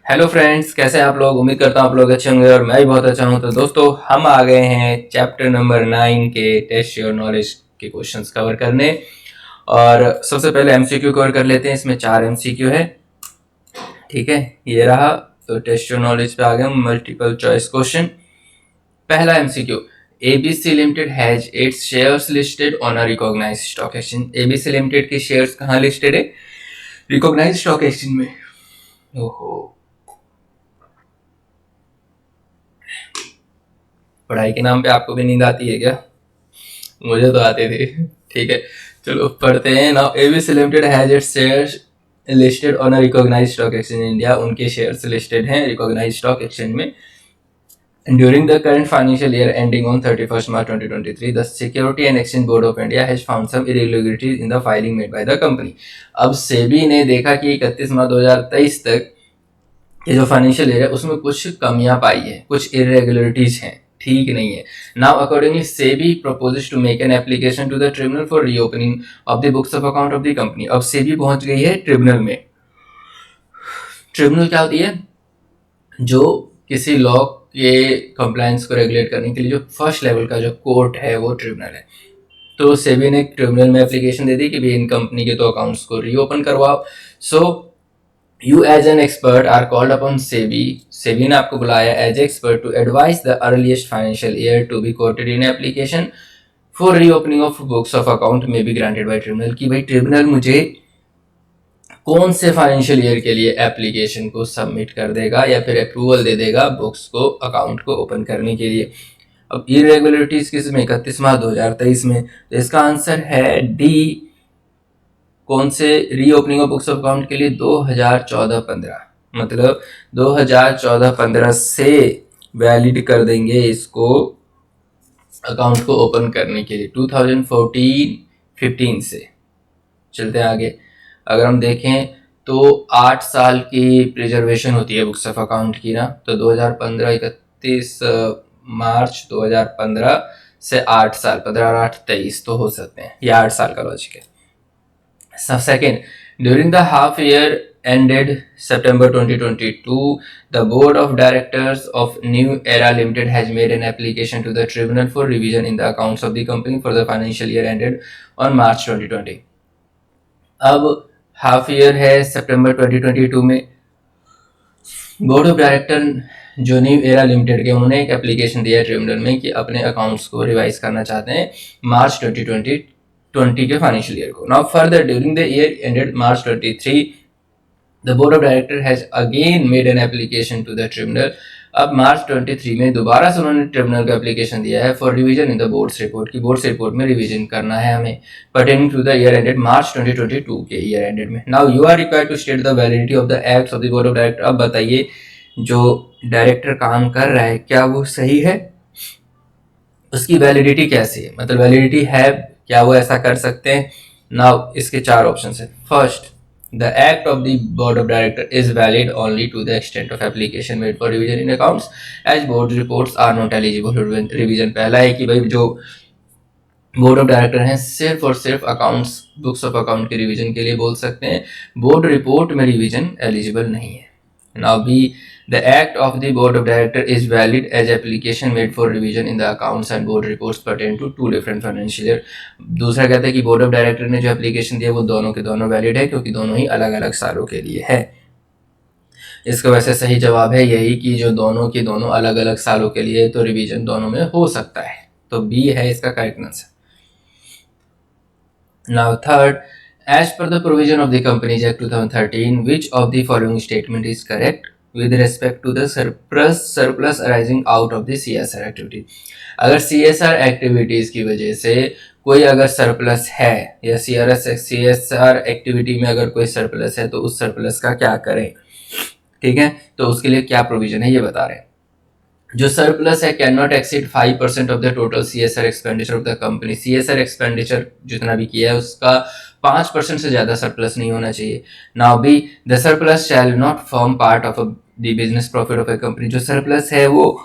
Hello friends, कैसे हैं आप लोग। उम्मीद करता हूँ आप लोग अच्छे होंगे और मैं भी बहुत अच्छा हूँ। तो दोस्तों, हम आ गए हैं चैप्टर नंबर 9 के टेस्ट योर नॉलेज के क्वेश्चंस कवर करने। और सबसे पहले एमसीक्यू कवर कर लेते हैं। इसमें 4 एमसीक्यू है। ठीक है, ये रहा। तो टेस्ट योर नॉलेज पे आ गए हम। Multiple choice question. पहला MCQ, ABC limited has its shares listed on a recognised stock exchange. ABC limited के शेयर्स कहाँ लिस्टेड है? रिकॉग्नाइज्ड स्टॉक एक्सचेंज में। ओहो, पढ़ाई के नाम पे आपको भी नींद आती है क्या? मुझे तो आते थे। ठीक है, चलो पढ़ते हैं। Now ABC limited has its shares listed on a recognised stock exchange India. उनके शेयर्स लिस्टेड हैं रिकॉग्नाइज्ड स्टॉक एक्सचेंज में। During the current financial year ending on 31st March 2023, the Security and Exchange Board of India has found some irregularities in the filing made by the company. अब सेबी ने देखा कि 31 मार्च 2023 तक ये जो financial year है उसमें कुछ कमियां पाई है, कुछ इरेगुलरिटीज हैं, ठीक नहीं है। Now accordingly SEBI proposes to make an application to the tribunal for reopening of the books of account of the company. अब सेबी पहुंच गई है ट्रिब्यूनल में। ट्रिब्यूनल क्या होती है? जो किसी लॉ के कंप्लायंस को रेगुलेट करने के लिए जो फर्स्ट लेवल का जो कोर्ट है वो ट्रिब्यूनल है। तो सेबी ने ट्रिब्यूनल में एप्लीकेशन दे दी कि भाई इन कंपनी के तो अकाउंट्स को रीओपन करवाओ। सो You as an expert are called upon SEBI. SEBI ने आपको बुलाया as expert to advise the earliest financial year to be quoted in application for reopening of books of account may be granted by tribunal। कि भाई tribunal मुझे कौन से financial year के लिए एप्लीकेशन को सबमिट कर देगा या फिर अप्रूवल दे देगा बुक्स को, अकाउंट को ओपन करने के लिए। अब इरेगुलरिटीज किस में? 31 मार्च 2023 में। तो इसका आंसर है डी। कौन से? Reopening of books of account के लिए 2014-15, मतलब 2014-15 से वैलिड कर देंगे इसको, अकाउंट को ओपन करने के लिए 2014-15 से। चलते हैं आगे। अगर हम देखें तो 8 साल की प्रिजर्वेशन होती है बुक्स ऑफ अकाउंट की ना। तो 2015 31 मार्च 2015 से 8 साल, 15 और 8 23 तो हो सकते हैं। ये 8 साल का लॉजिक है। Second, during the half year ended September 2022, the board of directors of New Era Limited has made an application to the tribunal for revision in the accounts of the company for the financial year ended on March 2020। अब half year है सितंबर 2022 में। Board of director जो new era limited के, उन्होंने एक application दिया है tribunal में कि अपने अकाउंट्स को रिवाइज करना चाहते हैं मार्च 2020 के फाइनेंशियल ईयर को। Now further during the year ended March 23, the board of director has again made an application to the tribunal. अब मार्च 23 में दोबारा से उन्होंने ट्रिब्यूनल को एप्लीकेशन दिया है for revision in the boards report की बोर्ड्स रिपोर्ट में रिवीजन करना है हमें pertaining to the year ended March 2022 के ईयर एंडेड में। Now you are required to state the validity of the acts of the board of director. अब बताइए, जो डायरेक्टर काम कर रहा है क्या वो सही है? उसकी वैलिडिटी कैसी है, मतलब वैलिडिटी है क्या, वो ऐसा कर सकते हैं? नाउ इसके 4 ऑप्शन है। First, the act of the board of director is valid only to the extent of application made for revision in accounts as board reports are not eligible for revision। पहला है कि भाई जो board of director हैं सिर्फ और सिर्फ accounts, books of account के रिवीजन के लिए बोल सकते हैं, बोर्ड रिपोर्ट में रिवीजन एलिजिबल नहीं है। Now B, the act of the board of director is valid as application made for revision in the accounts and board reports pertain to two different financial year। दूसरा कहता है कि board of director ने जो application दिया वो दोनों के दोनों वैलिड है क्योंकि दोनों ही अलग अलग सालों के लिए है। इसका वैसे सही जवाब है यही कि जो दोनों के दोनों अलग अलग सालों के लिए, तो रिवीजन दोनों में हो सकता है। तो बी है इसका correct answer. Now third, as per the provision of the Companies Act 2013, which of the following statement is correct with respect to the surplus arising out of the CSR activity। अगर CSR activities की वजह से कोई अगर surplus है या CSR activity में अगर कोई सरप्लस है तो उस सरप्लस का क्या करें, ठीक है? तो उसके लिए क्या प्रोविजन है ये बता रहे हैं। जो सरप्लस है can not exceed 5% of the total CSR expenditure of the company. CSR expenditure जितना भी किया है उसका 5% से ज्यादा सरप्लस नहीं होना चाहिए। Now B, the surplus shall not form part of the business profit of a company. जो सरप्लस है वो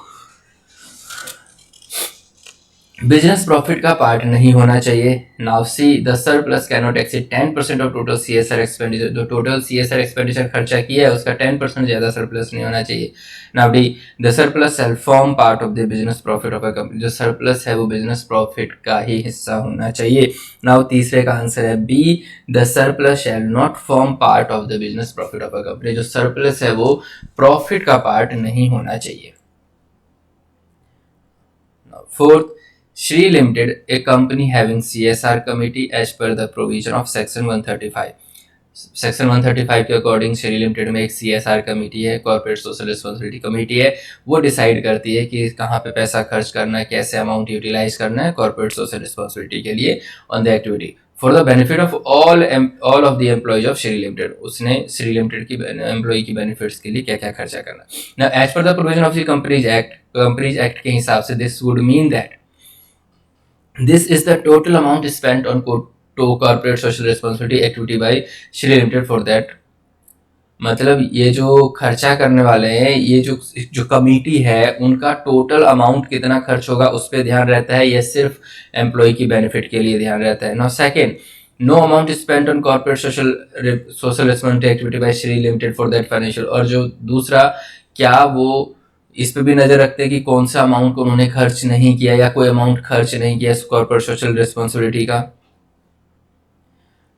बिजनेस प्रॉफिट का पार्ट नहीं होना चाहिए। Now C the surplus can not exceed 10% of total CSR expenditure. जो टोटल CSR एक्सपेंडिचर खर्चा किया है उसका 10% ज़्यादा सरप्लस नहीं होना चाहिए। Now D the surplus shall form part of the business profit of a company. जो सरप्लस है वो बिजनेस प्रॉफिट का ही हिस्सा होना चाहिए। नाउ तीसरे का आंसर है B, the surplus shall not form part of the business profit of a company. जो सरप्लस है वो प्रॉफिट का पार्ट नहीं होना चाहिए। Fourth, Shree Limited, a company having CSR committee as per the provision of Section 135. Section 135 के according Shri limited में एक CSR कमेटी है, कॉर्पोरेट सोशल रिस्पॉन्सिबिलिटी कमेटी है। वो डिसाइड करती है कि कहाँ पे पैसा खर्च करना है, कैसे अमाउंट यूटिलाइज करना है कॉर्पोरेट सोशल रिस्पॉन्सिबिलिटी के लिए on the activity for the benefit of all of the employees of Shri limited. उसने श्री लिमिटेड की एम्प्लॉय की बेनिफिट्स के लिए क्या क्या खर्चा करना। Now as per the provision of the companies act के हिसाब से this would mean that this is the total amount spent on to corporate social responsibility activity by Shri Limited for that। मतलब ये जो खर्चा करने वाले हैं, ये जो कमेटी है उनका टोटल अमाउंट कितना खर्च होगा उस पर ध्यान रहता है, ये सिर्फ एम्प्लॉय की बेनिफिट के लिए ध्यान रहता है। Now second, no amount spent on corporate social responsibility activity by Shri limited for that financial. और जो दूसरा, क्या वो इस पे भी नजर रखते हैं कि कौन सा अमाउंट उन्होंने खर्च नहीं किया या कोई अमाउंट खर्च नहीं किया इस कॉर्पोरेट सोशल रिस्पॉन्सिबिलिटी का।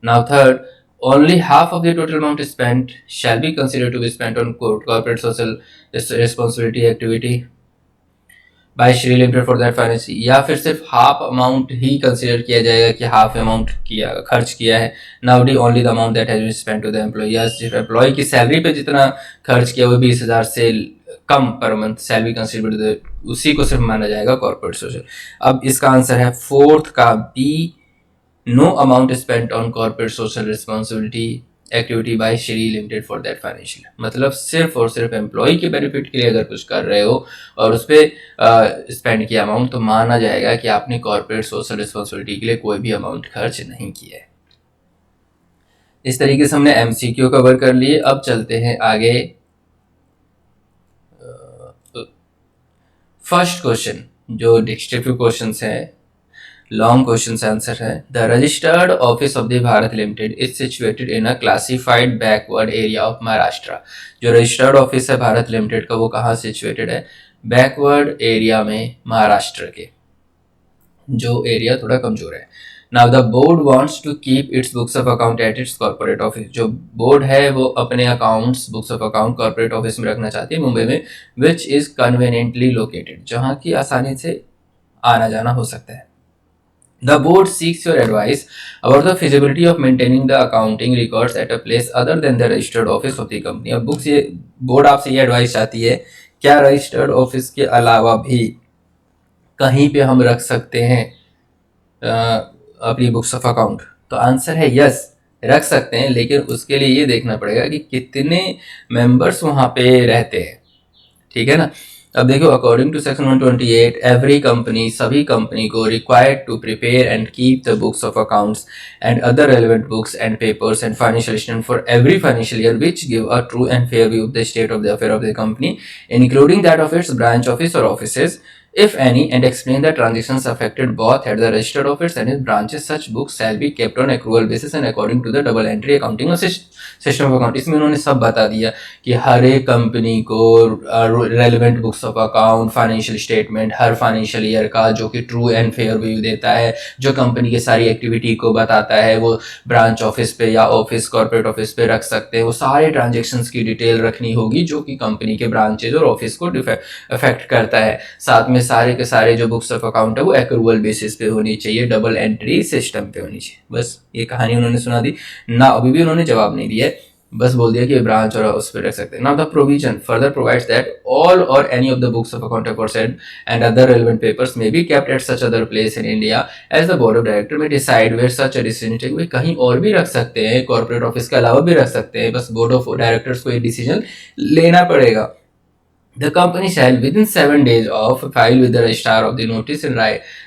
Now third, only half of the total amount spent shall be considered to be spent on corporate social responsibility activity by Shri Limited for that finance। या फिर सिर्फ हाफ अमाउंट ही consider किया जाएगा कि half amount किया खर्च किया है। Now D only the amount that has been spent to the employee. या सिर्फ एम्प्लॉय की सैलरी पे जितना खर्च किया वो 20,000 से कम पर मंथ सैलरी कंसिडर, उसी को सिर्फ माना जाएगा कॉर्पोरेट सोशल। अब इसका आंसर है फोर्थ का B, no amount spent on corporate social responsibility activity by Shri limited for that financial. मतलब सिर्फ और सिर्फ एम्प्लॉय के बेनिफिट के लिए अगर कुछ कर रहे हो और उस पर स्पेंड किया अमाउंट तो माना जाएगा कि आपने कॉर्पोरेट सोशल रिस्पॉन्सिबिलिटी के लिए कोई भी अमाउंट खर्च नहीं किया है। इस तरीके से हमने MCQ कवर कर लिए। अब चलते हैं आगे। फर्स्ट क्वेश्चन जो डिस्क्रिप्टिव क्वेश्चन है, लॉन्ग क्वेश्चन आंसर है। The registered office of the Bharat limited is situated in a classified backward area of Maharashtra. जो रजिस्टर्ड ऑफिस है भारत लिमिटेड का वो कहाँ सिचुएटेड है? बैकवर्ड एरिया में महाराष्ट्र के, जो एरिया थोड़ा कमजोर है। Now the board wants to keep its books of account at its corporate office. जो बोर्ड है वो अपने accounts books of account corporate office में रखना चाहती है मुंबई में, विच इज कन्वीनियंटली लोकेटेड, जहाँ की आसानी से आना जाना हो सकता है। The board seeks your advice about the feasibility of maintaining the accounting records at a place other than the registered office of the company। अब बोर्ड आपसे ये एडवाइस चाहती है, क्या रजिस्टर्ड ऑफिस के अलावा भी कहीं पे हम रख सकते हैं अपनी बुक्स ऑफ अकाउंट? तो आंसर है यस, रख सकते हैं, लेकिन उसके लिए ये देखना पड़ेगा कि कितने मेंबर्स वहाँ पे रहते हैं। ठीक है ना। अब देखो, according to section 128 every company, सभी कंपनी को required to prepare and keep the books of accounts and other relevant books and papers and financial statement for every financial year which give a true and fair view of the state of the affair of the company including that of its branch office or offices if any, and explain the transactions affected both at the registered office and its branches. Such books shall be kept on accrual basis and according to the double entry accounting system of account। इसमें उन्होंने सब बता दिया कि हर एक company को relevant books of account, financial statement her financial year का, जो कि ट्रू एंड फेयर व्यू देता है, जो कंपनी की सारी एक्टिविटी को बताता है, वो ब्रांच ऑफिस पे या ऑफिस कॉर्पोरेट ऑफिस पे रख सकते हैं। वो सारे ट्रांजेक्शन्स की डिटेल रखनी होगी जो कि कंपनी के ब्रांचेज और ऑफिस को अफेक्ट करता है। साथ में सारे के सारे जो बुक्स ऑफ अकाउंट है वो एक्रूअल बेसिस पे होनी चाहिए, डबल एंट्री सिस्टम पे होनी चाहिए। बस ये कहानी उन्होंने सुना दी ना, अभी भी उन्होंने जवाब नहीं दिया, बस बोल दिया कि ब्रांच और उस पर रख सकते हैं। Now the provision further provides that all or any of the books of account aforesaid and other relevant papers may be kept at such other place in India as the board of director may decide where such a decision take. वे कहीं और भी रख सकते हैं, corporate office के अलावा भी रख सकते हैं, बस बोर्ड ऑफ डायरेक्टर्स को ये डिसीजन लेना पड़ेगा। The company shall within 7 days of file with the registrar of the notice in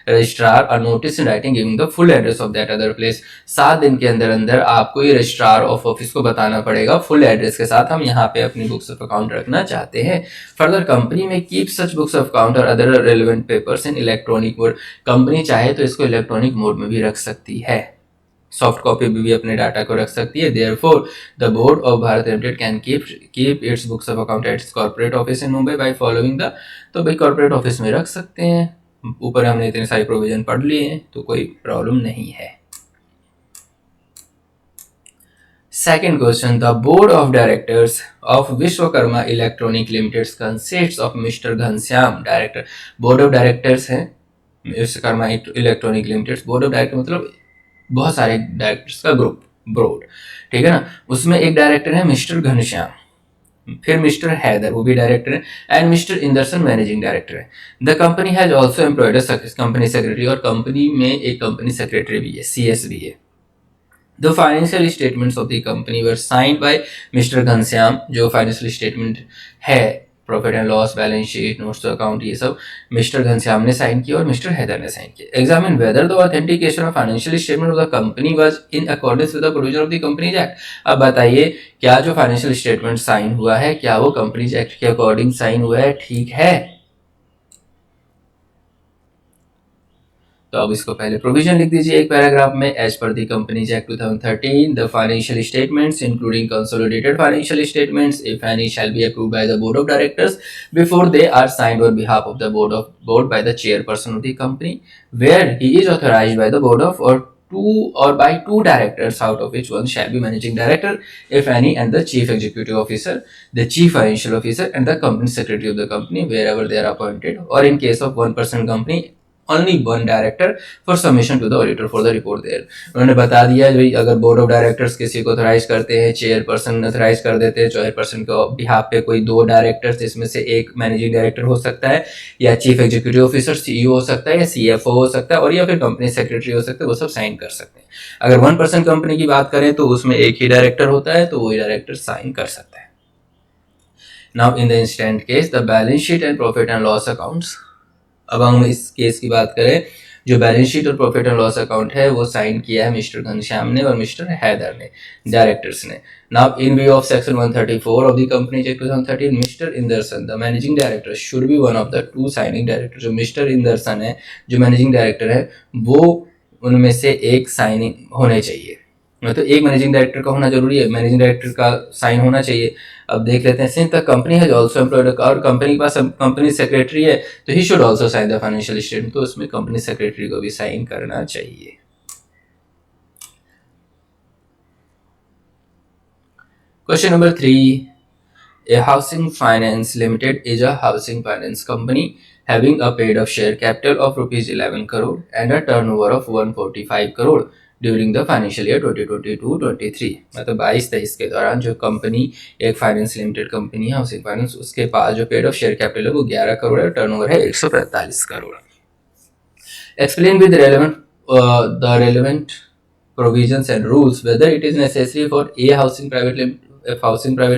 registrar or notice in writing giving the full address of that other place. 7 दिन के अंदर अंदर आपको ये रजिस्ट्रार ऑफ ऑफिस को बताना पड़ेगा फुल एड्रेस के साथ हम यहाँ पे अपनी बुक्स ऑफ अकाउंट रखना चाहते हैं. Further company may keep such books of account or other relevant papers in electronic mode. Company चाहे तो इसको इलेक्ट्रॉनिक मोड में भी रख सकती है, सॉफ्ट कॉपी में भी अपने डाटा को रख सकती है. Therefore the board of Bharat limited can keep its books of account at corporate office in Mumbai by following the. तो भाई कॉर्पोरेट ऑफिस में रख सकते हैं. ऊपर हमने इतने सारे प्रोविजन पढ़ लिए हैं तो कोई प्रॉब्लम नहीं है. Second question, the board of directors of Vishwakarma Electronic Limited consists of Mr. Ghanshyam, director. Board of directors है Vishwakarma electronic limited. Board of director मतलब बहुत सारे डायरेक्टर्स का ग्रुप, बोर्ड, ठीक है ना. उसमें एक डायरेक्टर है मिस्टर घनश्याम, फिर मिस्टर हैदर वो भी डायरेक्टर है, एंड मिस्टर इंदरसन मैनेजिंग डायरेक्टर है. The company has also employed company secretary, और कंपनी में एक कंपनी सेक्रेटरी भी है, CS भी है. The financial statements of the company were signed by Mr. Ghanshyam. जो फाइनेंशियल स्टेटमेंट है, profit and loss, balance sheet, notes to account, ये सब मिस्टर घनश्याम ने साइन किया और मिस्टर हैदर ने साइन किया. Examine whether the authentication of financial statement of the company was in accordance with the provision of the companies act. अब बताइए क्या जो फाइनेंशियल स्टेटमेंट साइन हुआ है क्या वो कंपनीज एक्ट के अकॉर्डिंग साइन हुआ है, ठीक है. तो अब इसको पहले प्रोविजन लिख दीजिए एक पैराग्राफ में. As per the companies act 2013 the financial statements including consolidated financial statements if any shall be approved by the board of directors before they are signed on behalf of the board by the chairperson of the company where he is authorised by the board of or by two directors, out of which one shall be managing director if any, and the chief executive officer, the chief financial officer, and the company secretary of the company wherever they are appointed, or in case of one person company only one director for submission to the auditor for the report there. उन्होंने बता दिया भाई अगर board of directors किसी को authorise करते हैं, chairperson authorise कर देते हैं, चेयरपर्सन को बिहाफ पे कोई 2 डायरेक्टर्स जिसमें से एक मैनेजिंग डायरेक्टर हो सकता है, या चीफ एग्जीक्यूटिव ऑफिसर CEO हो सकता है, या CFO हो सकता है, और या फिर कंपनी सेक्रेटरी हो सकता है, वो सब साइन कर सकते हैं. अगर 1 पर्सन कंपनी की बात करें तो उसमें एक ही डायरेक्टर होता है तो वही डायरेक्टर साइन कर सकता है. Now in the instant case the balance sheet and profit and loss accounts. अब हम इस केस की बात करें, जो बैलेंस शीट और प्रॉफिट एंड लॉस अकाउंट है वो साइन किया है मिस्टर घनश्याम ने और मिस्टर हैदर ने, डायरेक्टर्स ने. Now in view of section 134 of the company act 2013 mister Indarsan the managing director should be one of the 2 signing director. जो मिस्टर इंदरसन है जो मैनेजिंग डायरेक्टर है वो उनमें से एक साइनिंग होने चाहिए. मतलब एक मैनेजिंग डायरेक्टर का होना जरूरी है, मैनेजिंग डायरेक्टर का साइन होना चाहिए. अब देख लेते हैं. Since the company has also employed, और कंपनी के पास कंपनी सेक्रेटरी है तो he should also sign the financial statement. तो उसमें कंपनी सेक्रेटरी को भी साइन करना चाहिए. Question number 3. A housing finance limited is a housing finance company having a paid up share capital of rupees 11 crore and a turnover of 145 crore during the financial year 2022-23. मतलब 22-23 के दौरान जो company एक finance limited company है housing finance, उसके पास जो paid of share capital है वो 11 करोड़ है, टर्नओवर है 145 crore. Explain with relevant provisions and rules whether it is necessary for a housing private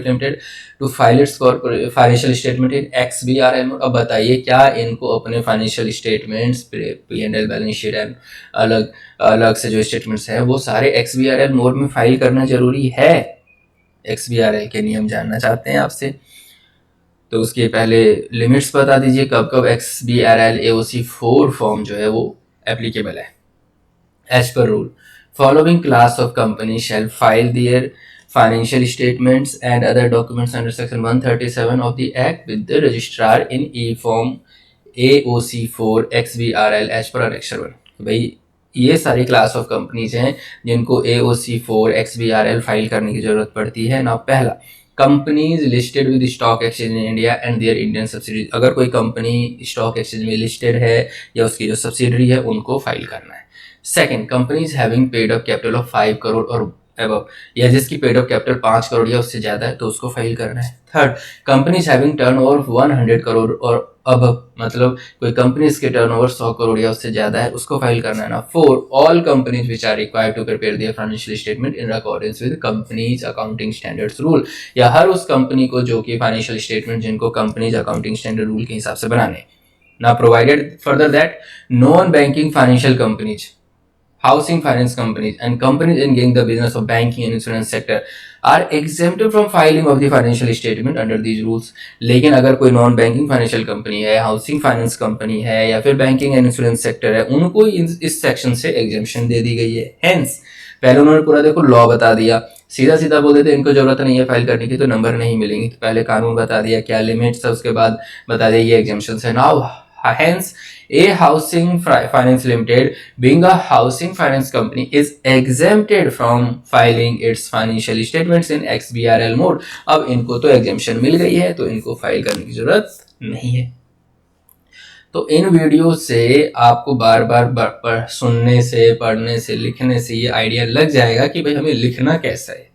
limited to file its financial statement in XBRL mode. अब बताइए क्या इनको अपने financial statements, P&L, balance sheet and अलग अलग से जो स्टेटमेंट्स हैं वो सारे XBRL मोड में फाइल करना जरूरी है. XBRL के नियम जानना चाहते हैं आपसे, तो उसके पहले लिमिट्स बता दीजिए कब कब XBRL AOC 4 फॉर्म जो है वो एप्लीकेबल है. As per rule following class of companies shall file their financial statements and other documents under section 137 of the act with the registrar in e-form AOC4 XBRL as per annexure 1. भाई ये सारी class of companies हैं जिनको AOC4 XBRL file करने की जरूरत पड़ती है. ना पहला, companies listed with stock exchange in India and their Indian subsidiaries. अगर कोई कंपनी स्टॉक एक्सचेंज में लिस्टेड है या उसकी जो सब्सिडरी है उनको फाइल करना है. Second, companies having paid up capital of 5 crore or above, या जिसकी पेड अप कैपिटल 5 करोड़ या उससे ज्यादा है तो उसको फाइल करना है। Third, companies having turnover 100 crore और अब, मतलब कोई कंपनीज के टर्नओवर 100 करोड़ या उससे ज्यादा है उसको फाइल करना है ना। Four, all companies which are required to prepare their financial statement in accordance with companies accounting standards rule, या हर उस कंपनी को जो कि फाइनेंशियल स्टेटमेंट जिनको कंपनीज अकाउंटिंग स्टैंडर्ड रूल के हिसाब से बनाने। ना provided further that non banking financial companies, housing finance companies and companies engaging the business of banking and insurance sector are exempted from filing of the financial statement under these rules। लेकिन अगर कोई non banking financial company है, housing finance company है या फिर banking and insurance sector है, उनको इस सेक्शन से एग्जेम्पशन दे दी गई है। हेंस पहले उन्होंने पूरा देखो लॉ बता दिया, सीधा सीधा बोल देते इनको जरूरत नहीं है फाइल करने की तो नंबर नहीं मिलेंगे, तो पहले कानून बता दिया क्या लिमिट्स है, उसके बाद बता दिया ये एग्जेम्पशन है। Now hence a housing finance limited being a housing finance company is exempted from filing its financial statements in XBRL mode। अब इनको तो एग्जेम्पशन मिल गई है तो इनको फाइल करने की जरूरत नहीं है। तो इन वीडियो से आपको बार बार सुनने से, पढ़ने से, लिखने से ये आइडिया लग जाएगा कि भाई हमें लिखना कैसा है,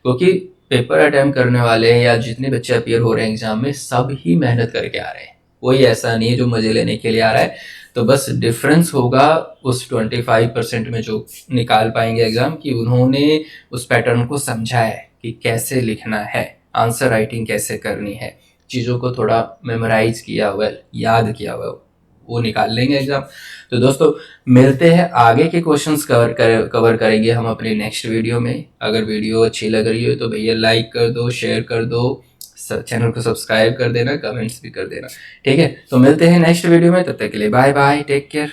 क्योंकि पेपर अटेम्प्ट करने वाले या जितने बच्चे अपियर हो रहे हैं एग्जाम में सब ही मेहनत करके आ रहे हैं, कोई ऐसा नहीं है जो मजे लेने के लिए आ रहा है। तो बस डिफरेंस होगा उस 25% में जो निकाल पाएंगे एग्जाम की उन्होंने उस पैटर्न को समझा है कि कैसे लिखना है, आंसर राइटिंग कैसे करनी है, चीज़ों को थोड़ा मेमोराइज किया हुआ, याद किया हुआ, वो निकाल लेंगे एग्जाम। तो दोस्तों मिलते हैं, आगे के क्वेश्चंस कवर करेंगे हम अपने नेक्स्ट वीडियो में। अगर वीडियो अच्छी लग रही हो तो भैया लाइक कर दो, शेयर कर दो, चैनल को सब्सक्राइब कर देना, कमेंट्स भी कर देना, ठीक है। तो मिलते हैं नेक्स्ट वीडियो में, तब तक के लिए बाय बाय, टेक केयर।